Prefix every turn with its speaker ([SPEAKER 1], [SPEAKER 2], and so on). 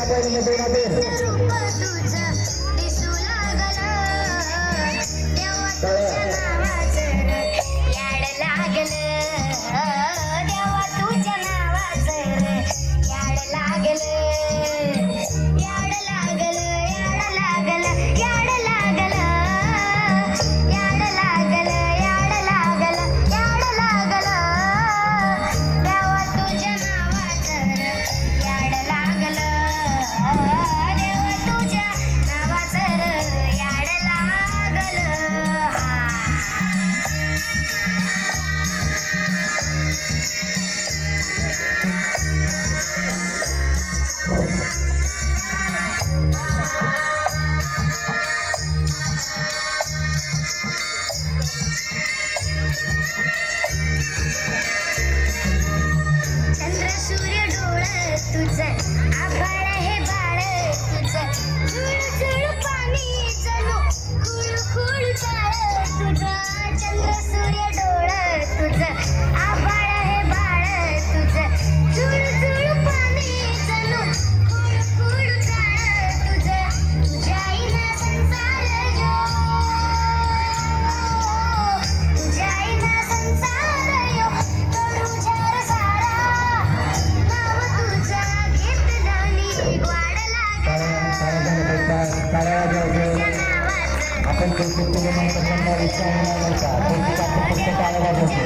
[SPEAKER 1] पहिले दोन अबेर
[SPEAKER 2] रूप तुझं दिसू लागलं देवा तुझ्या नावाचं र याड लागलं देवा तुझ्या नावाचं र याड लागलं याड लागलं याड लागलं याड लागलं याड लागलं याड लागलं याड लागलं देवा तुझ्या नावाचं र याड लागलं देवा तुझ्या नावाचं र याड लागलं चंद्र सूर्य डोळं तुझं आभाळ हे बाळ तुझं झुळ झुळ पाणी जणू खुळ खुळ चाळ तुझं चंद्र सूर्य डोळं तुझं आभाळ हे बाळ तुझं झुळ झुळ पाणी जणू खुळ खुळ चाळ तुझं तुझ्या आईनं संसार यो तुझ्या आईनं संसार यो करू झार सारा नाव तुझं घेतलं वाढ
[SPEAKER 1] आपण कौतुक केलं नाही तर त्यांना विचार नाही का कौतुक आपण फक्त टाळ्या वाजवतो.